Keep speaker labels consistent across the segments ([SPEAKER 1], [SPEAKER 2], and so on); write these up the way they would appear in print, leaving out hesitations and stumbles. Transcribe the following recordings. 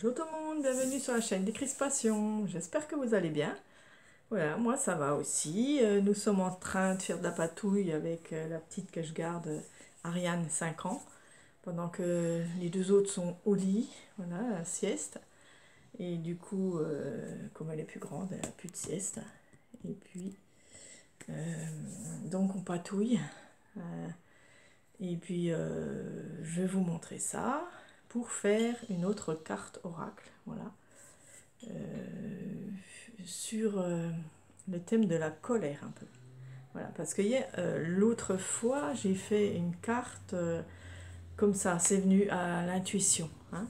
[SPEAKER 1] Bonjour tout le monde, bienvenue sur la chaîne Décrispation. J'espère que vous allez bien. Voilà, moi ça va aussi. Nous sommes en train de faire de la patouille avec la petite que je garde, Ariane, 5 ans, pendant que les deux autres sont au lit, voilà, la sieste. Et du coup, comme elle est plus grande, elle n'a plus de sieste. Et puis, euh, donc on patouille. Et puis, je vais vous montrer ça pour faire une autre carte oracle. Voilà. Sur le thème de la colère un peu. Voilà, parce que l'autre fois, j'ai fait une carte comme ça, c'est venu à l'intuition. Hein.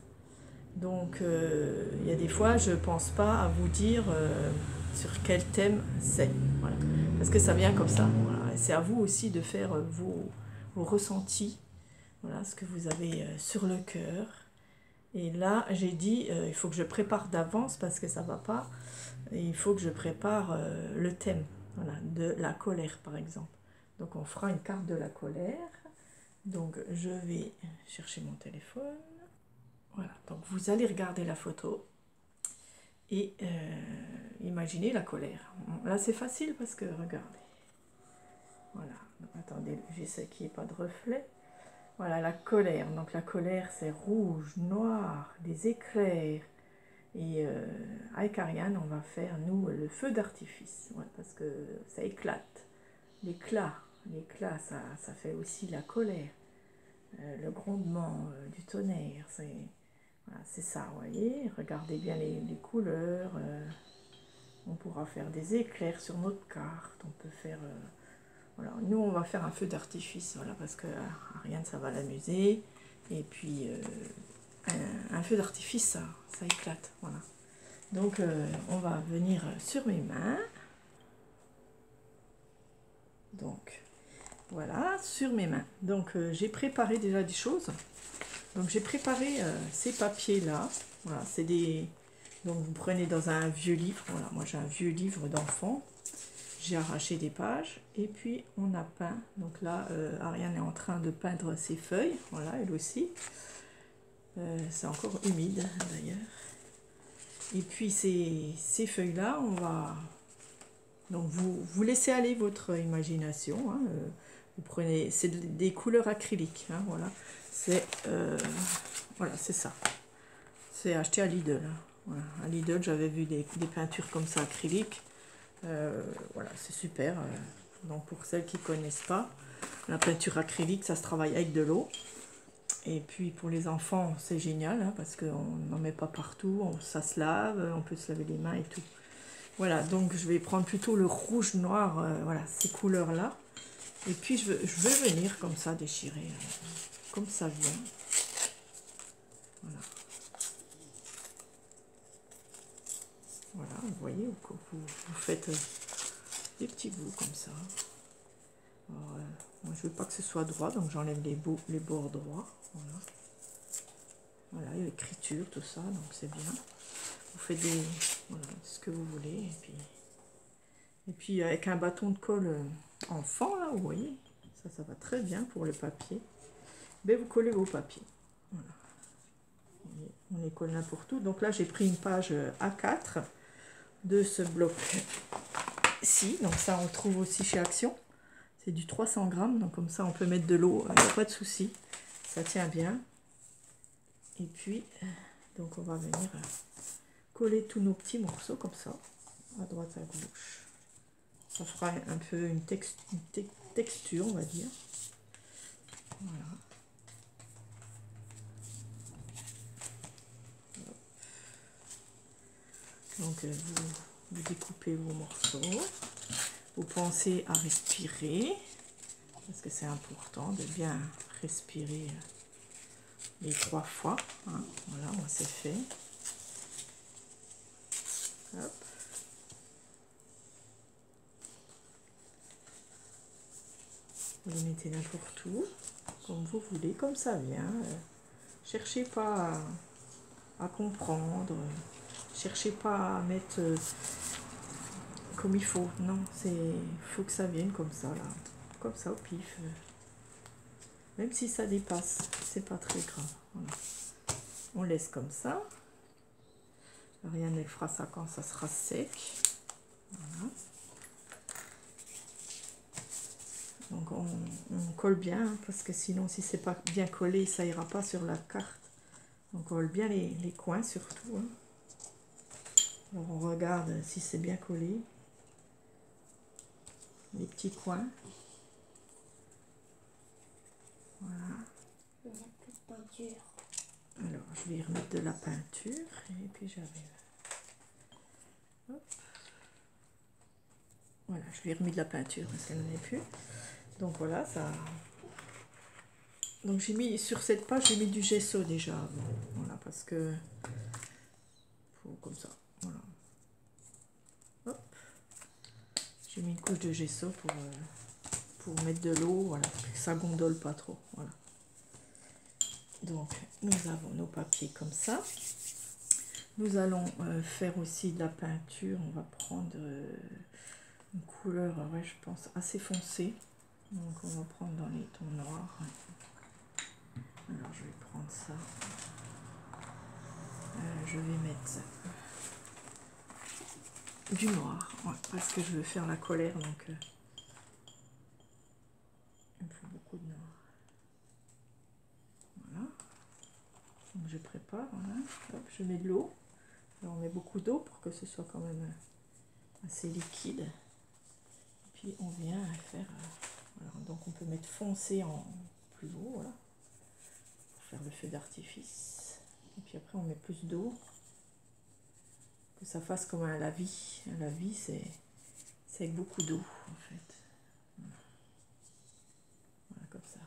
[SPEAKER 1] Donc, il y a des fois, je ne pense pas à vous dire sur quel thème c'est. Voilà. Parce que ça vient comme ça. Voilà. C'est à vous aussi de faire vos ressentis, voilà, ce que vous avez sur le cœur. Et là, j'ai dit, il faut que je prépare d'avance parce que ça ne va pas. Et il faut que je prépare le thème, voilà, de la colère par exemple. Donc on fera une carte de la colère. Donc je vais chercher mon téléphone. Voilà, donc vous allez regarder la photo et imaginez la colère. Là c'est facile parce que regardez. Voilà, donc, attendez, j'essaie qu'il n'y ait pas de reflet. Voilà la colère. Donc la colère c'est rouge, noir, des éclairs. Et avec Ariane, on va faire, nous, le feu d'artifice, ouais, parce que ça éclate. L'éclat, ça fait aussi la colère, le grondement du tonnerre, voilà, c'est ça, vous voyez. Regardez bien les couleurs, on pourra faire des éclairs sur notre carte, on peut faire... voilà. Nous, on va faire un feu d'artifice, voilà, parce que Ariane, ça va l'amuser. Et puis, un feu d'artifice, ça éclate, voilà. Donc, on va venir sur mes mains. Donc, voilà, sur mes mains. Donc, j'ai préparé déjà des choses. Donc, j'ai préparé ces papiers-là. Voilà, c'est des... Donc, vous prenez dans un vieux livre. Voilà, moi, j'ai un vieux livre d'enfant. J'ai arraché des pages. Et puis, on a peint. Donc là, Ariane est en train de peindre ses feuilles. Voilà, elle aussi. C'est encore humide, d'ailleurs. Et puis ces feuilles-là, on va... Donc vous laissez aller votre imagination. Hein, vous prenez... C'est des couleurs acryliques. Hein, voilà. Voilà, c'est ça. C'est acheté à Lidl. Hein. Voilà. À Lidl, j'avais vu des peintures comme ça acryliques. Voilà, c'est super. Donc pour celles qui ne connaissent pas, la peinture acrylique, ça se travaille avec de l'eau. Et puis pour les enfants, c'est génial, hein, parce qu'on n'en met pas partout, ça se lave, on peut se laver les mains et tout. Voilà, donc je vais prendre plutôt le rouge, noir, voilà, ces couleurs-là. Et puis je vais venir comme ça déchirer, comme ça vient. Voilà. Voilà, vous voyez, vous faites des petits bouts comme ça. Alors, moi je veux pas que ce soit droit, donc j'enlève les bords droits. Voilà. Voilà, l'écriture, tout ça, donc c'est bien. Vous faites voilà, ce que vous voulez. Et puis avec un bâton de colle enfant, là, vous voyez, ça va très bien pour le papier. Mais vous collez vos papiers. Voilà. On les colle n'importe où. Donc là, j'ai pris une page A4 de ce bloc-ci. Donc ça, on le trouve aussi chez Action. C'est du 300 grammes, donc comme ça, on peut mettre de l'eau, il n'y a pas de souci. Ça tient bien. Et puis, donc on va venir coller tous nos petits morceaux comme ça, à droite, à gauche. Ça fera un peu une texture, on va dire. Voilà. Donc vous découpez vos morceaux. Vous pensez à respirer, parce que c'est important de bien respirer les 3 fois. Hein. Voilà, moi c'est fait. Hop. Vous les mettez n'importe où, comme vous voulez, comme ça vient. Cherchez pas à comprendre, cherchez pas à mettre comme il faut. Non, faut que ça vienne comme ça, là, comme ça au pif. Même si ça dépasse, c'est pas très grave. Voilà. On laisse comme ça. Rien ne fera ça quand ça sera sec. Voilà. Donc on colle bien, hein, parce que sinon si c'est pas bien collé, ça ira pas sur la carte. Donc on colle bien les coins surtout. Hein. Alors on regarde si c'est bien collé. Les petits coins. Voilà.
[SPEAKER 2] Il n'y a plus de peinture.
[SPEAKER 1] Alors je vais y remettre de la peinture et puis j'arrive. Hop. Voilà, je lui ai remis de la peinture parce qu'elle n'en est plus. Donc voilà, ça. Donc j'ai mis sur cette page, j'ai mis du gesso déjà. Bon, voilà, parce que comme ça. Voilà. Hop. J'ai mis une couche de gesso pour mettre de l'eau, voilà, que ça gondole pas trop. Voilà. Donc nous avons nos papiers comme ça. Nous allons faire aussi de la peinture. On va prendre une couleur, ouais, je pense, assez foncée. Donc on va prendre dans les tons noirs. Alors je vais prendre ça. Je vais mettre du noir, ouais, parce que je veux faire la colère, donc il me faut beaucoup de noir. Voilà. Donc je prépare, voilà. Hop, je mets de l'eau. Alors on met beaucoup d'eau pour que ce soit quand même assez liquide. Et puis on vient faire, voilà. Donc on peut mettre foncé en plus haut, voilà, pour faire le feu d'artifice. Et puis après on met plus d'eau, que ça fasse comme un lavis. Un lavis c'est avec beaucoup d'eau en fait. Voilà, comme ça.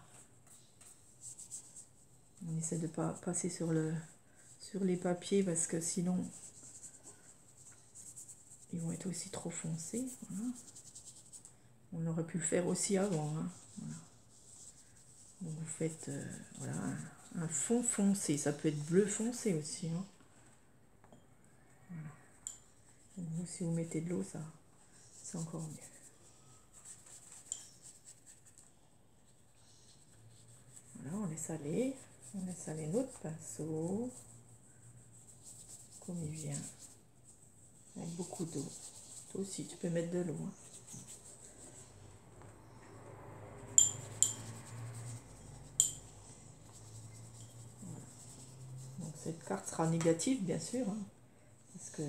[SPEAKER 1] On essaie de ne pas passer sur les papiers parce que sinon ils vont être aussi trop foncés. Voilà. On aurait pu le faire aussi avant. Hein. Voilà. Donc vous faites voilà, un fond foncé. Ça peut être bleu foncé aussi. Hein. Voilà. Donc vous, si vous mettez de l'eau, ça c'est encore mieux. Voilà, on laisse aller. On laisse aller notre pinceau. Comme il vient. Avec beaucoup d'eau. Toi aussi, tu peux mettre de l'eau. Hein. Voilà. Donc cette carte sera négative, bien sûr. Hein, parce que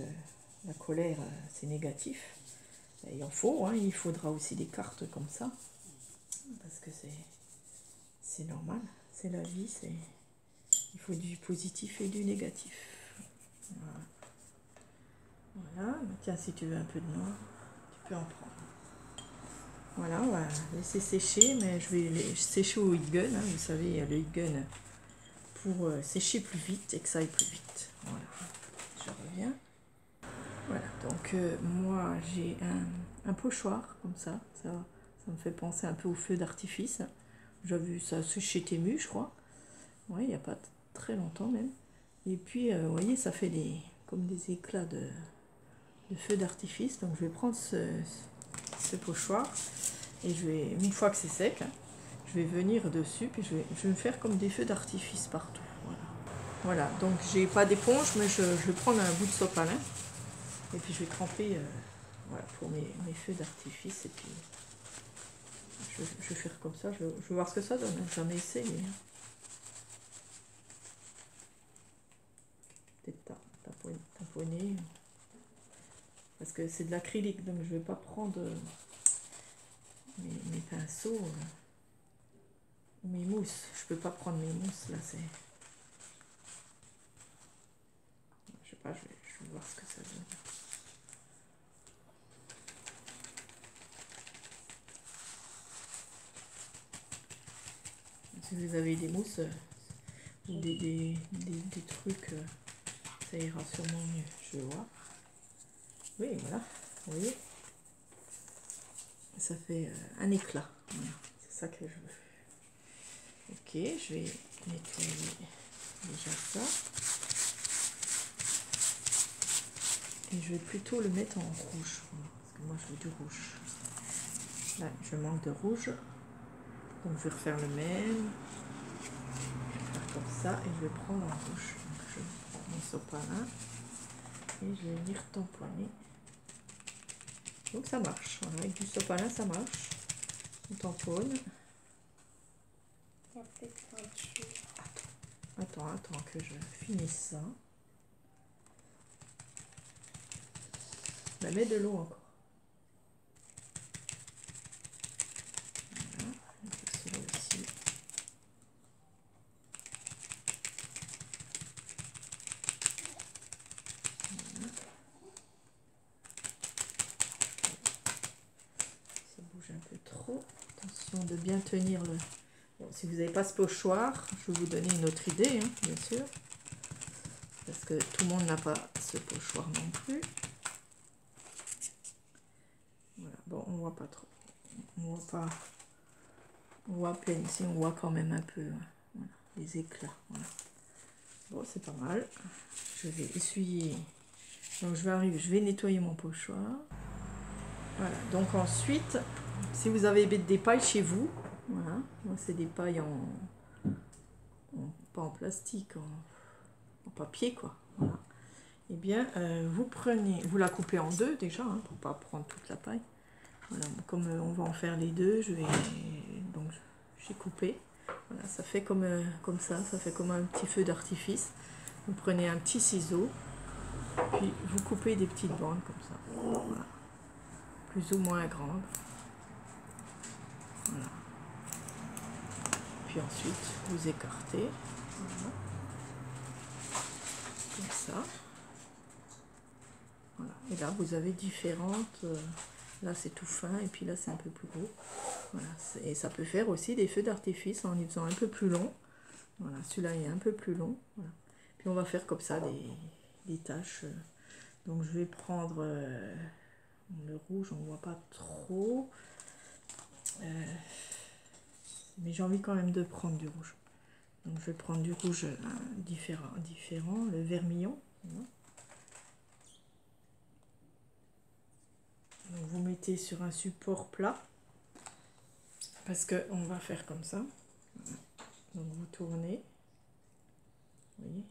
[SPEAKER 1] la colère, c'est négatif. Et il en faut, hein, il faudra aussi des cartes comme ça. Parce que c'est normal. C'est la vie, il faut du positif et du négatif. Voilà. Voilà, tiens, si tu veux un peu de noir, tu peux en prendre. Voilà, on va laisser sécher, mais je vais les sécher au heat gun. Hein, vous savez, le heat gun pour sécher plus vite et que ça aille plus vite. Voilà, je reviens. Voilà, donc moi j'ai un pochoir comme ça me fait penser un peu au feu d'artifice. J'ai vu ça chez Temu, je crois. Oui, il n'y a pas très longtemps même. Et puis, vous voyez, ça fait comme des éclats de feu d'artifice. Donc, je vais prendre ce pochoir et une fois que c'est sec, hein, je vais venir dessus puis je vais me faire comme des feux d'artifice partout. Voilà, donc j'ai pas d'éponge, mais je vais prendre un bout de sopalin et puis je vais tremper voilà, pour mes feux d'artifice. Et puis, je vais faire comme ça, je vais voir ce que ça donne. J'en ai essayé. Peut-être tamponner. Parce que c'est de l'acrylique, donc je ne vais pas prendre mes pinceaux ou mes mousses. Je peux pas prendre mes mousses, là, c'est... Je sais pas, je vais voir ce que ça donne. Si vous avez des mousses ou des trucs, ça ira sûrement mieux. Je vais voir. Oui, voilà, vous voyez. Ça fait un éclat. Voilà. C'est ça que je veux. Ok, je vais nettoyer déjà ça. Et je vais plutôt le mettre en rouge. Parce que moi je veux du rouge. Là, je manque de rouge. Donc je vais refaire le même. Je vais faire comme ça et je vais prendre en rouge. Donc je prends mon sopalin. et je vais venir tamponner. Donc ça marche, voilà, avec du sopalin ça marche. On tamponne.
[SPEAKER 2] Il y a plus de peinture.
[SPEAKER 1] Attends que je finisse ça. Ben, mets de l'eau encore. Voilà, celui-là aussi. Voilà. Ça bouge un peu trop. Attention de bien tenir le... Bon, si vous n'avez pas ce pochoir, je vais vous donner une autre idée, hein, bien sûr. Parce que tout le monde n'a pas ce pochoir non plus. Voilà, bon, on voit pas trop. On voit pas... On voit à peine, si on voit quand même un peu, hein, voilà, les éclats. Voilà. Bon, c'est pas mal. Je vais essuyer. Donc je vais nettoyer mon pochoir. Voilà, donc ensuite, si vous avez des pailles chez vous, voilà, moi c'est des pailles pas en plastique, en papier quoi. Voilà. Eh bien, vous la coupez en deux déjà, hein, pour pas prendre toute la paille. Voilà, comme on va en faire les deux, donc j'ai coupé. Voilà, ça fait comme ça fait comme un petit feu d'artifice. Vous prenez un petit ciseau, puis vous coupez des petites bandes comme ça. Voilà. Plus ou moins grandes. Voilà. Puis ensuite, vous écartez. Voilà. Comme ça. Voilà. Et là, vous avez différentes... là, c'est tout fin, et puis là, c'est un peu plus gros. Voilà. Et ça peut faire aussi des feux d'artifice en les faisant un peu plus long. Voilà, celui-là est un peu plus long. Voilà. Puis on va faire comme ça des taches. Donc je vais prendre le rouge, on ne voit pas trop. Mais j'ai envie quand même de prendre du rouge. Donc je vais prendre du rouge différent, le vermillon. Voilà. Donc vous mettez sur un support plat. Parce qu'on va faire comme ça. Voilà. Donc vous tournez. Vous voyez.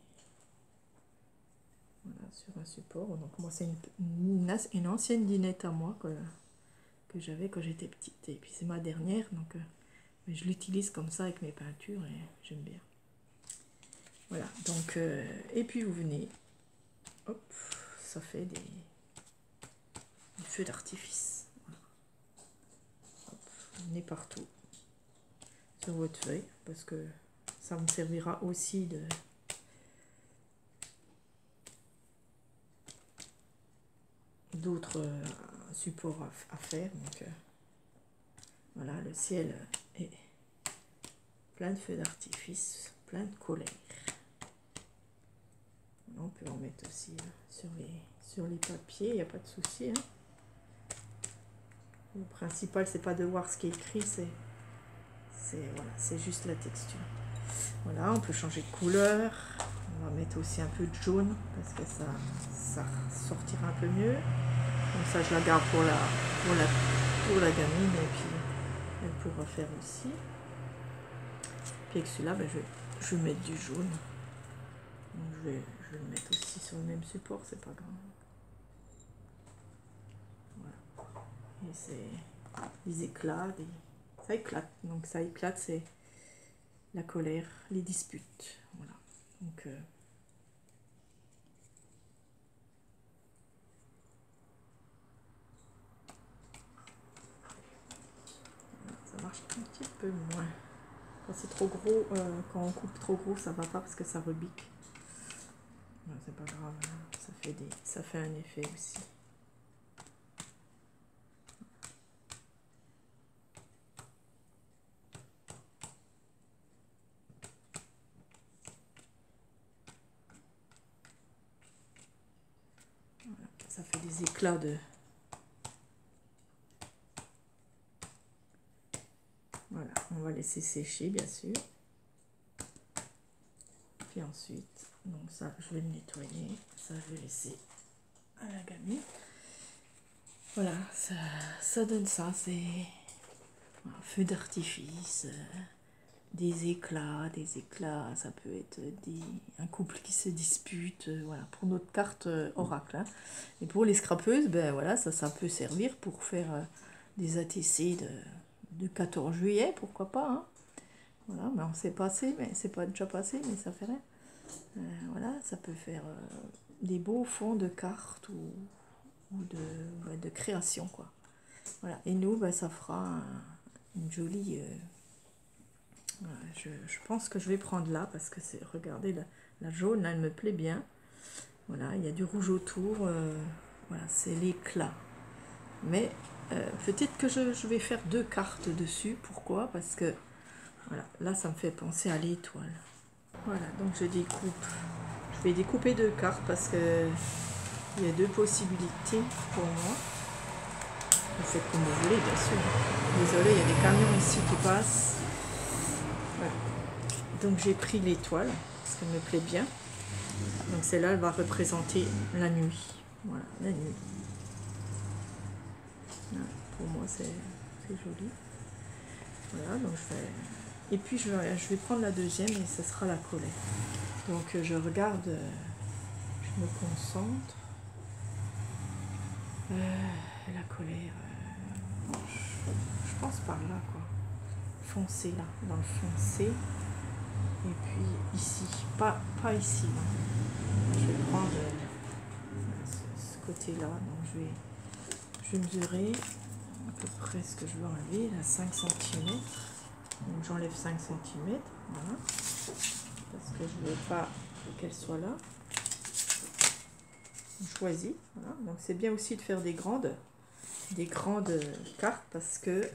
[SPEAKER 1] Voilà, sur un support. Donc moi c'est une ancienne dinette à moi que j'avais quand j'étais petite. Et puis c'est ma dernière. Donc je l'utilise comme ça avec mes peintures et j'aime bien. Voilà. Donc et puis vous venez. Hop. Ça fait des feux d'artifice. Voilà. Vous venez partout. Sur votre feuille. Parce que ça me servira aussi d'autres supports à faire. Donc voilà, le ciel est plein de feux d'artifice, plein de colères. On peut en mettre aussi sur les papiers, il n'y a pas de souci. Hein. Le principal, c'est pas de voir ce qui est écrit, c'est juste la texture. Voilà, on peut changer de couleur. On va mettre aussi un peu de jaune parce que ça sortira un peu mieux. Comme ça, je la garde pour la gamine et puis elle pourra faire aussi. Puis avec celui-là, ben, je vais mettre du jaune. Donc je vais le mettre aussi sur le même support, c'est pas grave. Voilà. Et c'est des éclats, ça éclate. Donc ça éclate, c'est la colère, les disputes. Voilà. Donc ça marche un petit peu moins. Quand c'est trop gros, quand on coupe trop gros, ça va pas parce que ça rebique. C'est pas grave, hein. Ça fait un effet aussi. Voilà, ça fait des éclats de... Voilà, on va laisser sécher bien sûr. Puis ensuite, donc ça je vais le nettoyer, ça je vais laisser à la gamine. Voilà, ça donne ça, c'est un feu d'artifice, des éclats, ça peut être un couple qui se dispute, voilà, pour notre carte oracle. Hein. Et pour les scrapeuses, ben voilà, ça peut servir pour faire des ATC de 14 juillet, pourquoi pas. Hein. Voilà, mais on sait passer, mais c'est pas déjà passé, mais ça fait rien. Voilà, ça peut faire des beaux fonds de cartes ou de création, quoi. Voilà, et nous, ben, ça fera une jolie... je pense que je vais prendre là parce que c'est, regardez, la jaune, là, elle me plaît bien. Voilà, il y a du rouge autour. Voilà, c'est l'éclat. Mais peut-être que je vais faire 2 cartes dessus. Pourquoi? Parce que voilà, là, ça me fait penser à l'étoile. Voilà, donc je découpe. Je vais découper 2 cartes parce que il y a 2 possibilités pour moi. Vous faites comme vous voulez, bien sûr. Désolée, il y a des camions ici qui passent. Voilà. Donc j'ai pris l'étoile, parce qu'elle me plaît bien. Donc celle-là, elle va représenter la nuit. Voilà, la nuit. Voilà, pour moi, c'est joli. Voilà, donc je vais... Et puis je vais prendre la deuxième et ce sera la colère. Donc je regarde, je me concentre. La colère, je pense par là, quoi. Foncé, là, dans le foncé. Et puis ici, pas ici, là. Je vais prendre ce côté-là, donc je vais mesurer à peu près ce que je veux enlever, là, 5 cm. Donc j'enlève 5 cm, voilà, parce que je ne veux pas qu'elle soit là. On choisit, voilà. Donc c'est bien aussi de faire des grandes cartes parce que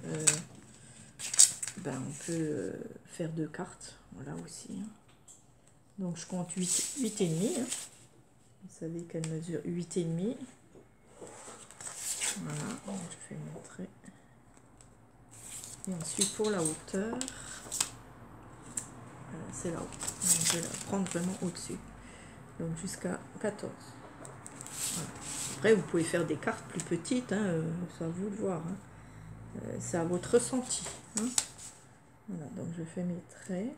[SPEAKER 1] ben, on peut faire 2 cartes, voilà aussi. Hein. Donc je compte 8,5. Hein. Vous savez qu'elle mesure 8,5. Voilà, donc je vais montrer. Et ensuite pour la hauteur, c'est là-haut. Donc je vais la prendre vraiment au-dessus. Donc jusqu'à 14. Voilà. Après vous pouvez faire des cartes plus petites, hein, c'est à vous de voir. Hein. C'est à votre ressenti. Hein. Voilà, donc je fais mes traits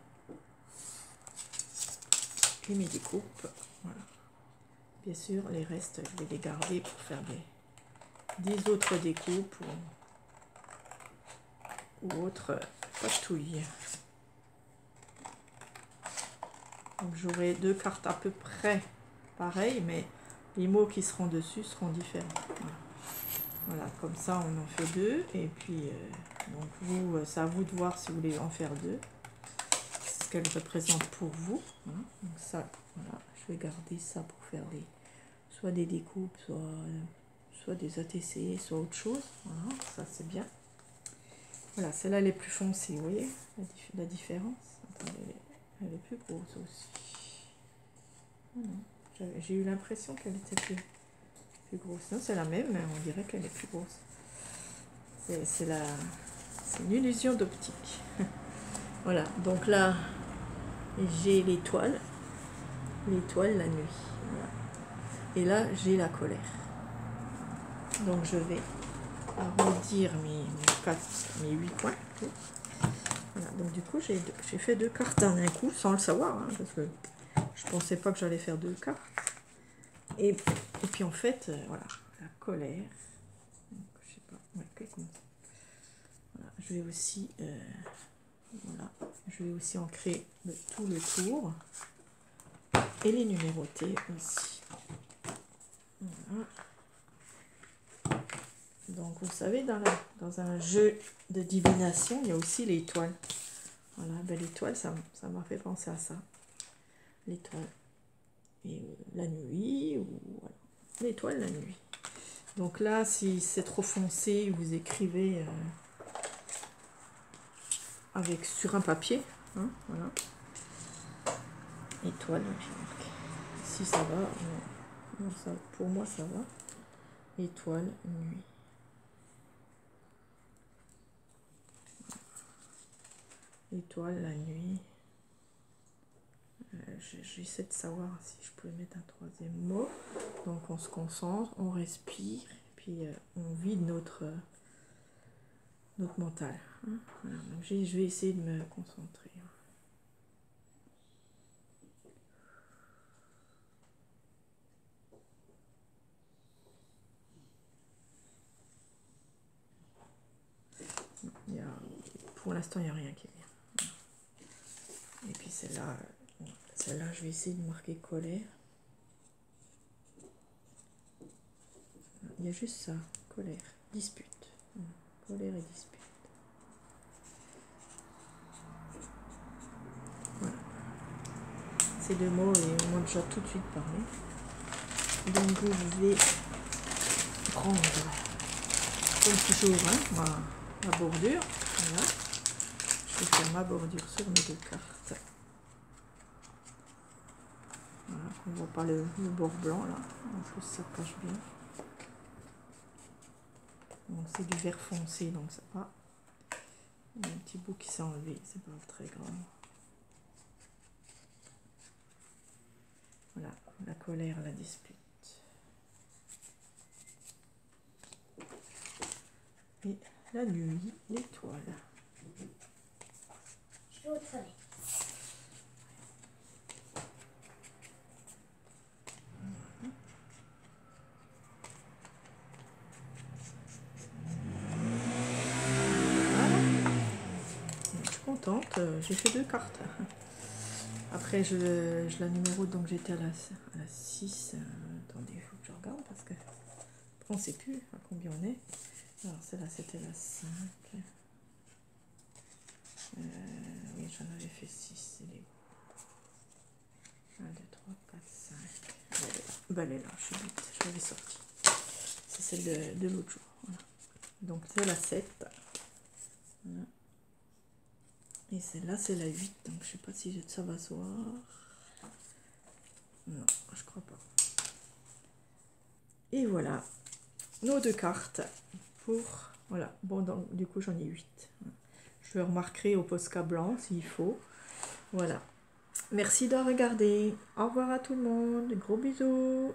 [SPEAKER 1] et mes découpes. Voilà. Bien sûr, les restes, je vais les garder pour faire des autres découpes ou autres patouilles. Donc j'aurai 2 cartes à peu près pareilles, mais les mots qui seront dessus seront différents. Voilà, voilà, comme ça on en fait 2 et puis donc vous, c'est à vous de voir si vous voulez en faire 2. Ce qu'elle représente pour vous. Voilà. Donc ça, voilà, je vais garder ça pour faire soit des découpes, soit des ATC, soit autre chose. Voilà, ça c'est bien. Voilà, celle-là elle est plus foncée, vous voyez la différence. Attendez, elle est plus grosse aussi. Voilà. J'ai eu l'impression qu'elle était plus grosse. Non, c'est la même, mais on dirait qu'elle est plus grosse. C'est une illusion d'optique. Voilà, donc là, j'ai l'étoile la nuit. Voilà. Et là, j'ai la colère. Donc je vais arrondir mes 8 points. Voilà, donc du coup, j'ai fait 2 cartes en un coup, sans le savoir, hein, parce que je pensais pas que j'allais faire 2 cartes. Et puis en fait, voilà, la colère. Donc, je sais pas, ouais, voilà, je vais aussi, voilà, je vais aussi en créer tout le tour et les numéroter aussi. Voilà. Donc vous savez, dans un jeu de divination, il y a aussi l'étoile. Voilà, ben, l'étoile, ça m'a fait penser à ça. L'étoile. Et la nuit, ou voilà. L'étoile, la nuit. Donc là, si c'est trop foncé, vous écrivez sur un papier. Hein, voilà. Étoile, si ça va, non, ça, pour moi ça va. Étoile, nuit. Étoile, la nuit. J'essaie de savoir si je peux mettre un 3e mot. Donc on se concentre, on respire, puis on vide notre mental. Hein, voilà. Donc je vais essayer de me concentrer. pour l'instant, il n'y a rien qui est bien. Et puis celle-là, je vais essayer de marquer colère. Il y a juste ça, colère, dispute. Colère et dispute. Voilà. Ces deux mots, ils m'ont déjà tout de suite parlé. Donc je vais prendre, comme toujours, hein, ma bordure. Voilà. Je vais faire ma bordure sur mes deux cartes. Voilà, on ne voit pas le bord blanc là. En plus ça cache bien. Bon, c'est du vert foncé, donc ça va. Il y a un petit bout qui s'est enlevé, c'est pas très grave. Voilà, la colère, la dispute. Et la nuit, l'étoile.
[SPEAKER 2] Je vais au soleil.
[SPEAKER 1] Je suis contente, j'ai fait 2 cartes. Après, je la numérote, donc j'étais à la 6. Attendez, il faut que je regarde parce que on ne sait plus à combien on est. Alors, celle-là, c'était la 5. Oui, j'en avais fait 6. Elle est où? 1, 2, 3, 4, 5. Elle est là. Ben, elle est là, je suis vite, je l'avais sortie. C'est celle de l'autre jour. Voilà. Donc, c'est la 7. Voilà. Et celle-là, c'est la 8. Donc, je sais pas si ça va se voir. Non, je crois pas. Et voilà, nos 2 cartes pour... Voilà, bon, donc, du coup, j'en ai 8. Je remarquerai au Posca blanc s'il faut. Voilà. Merci de regarder. Au revoir à tout le monde. Gros bisous.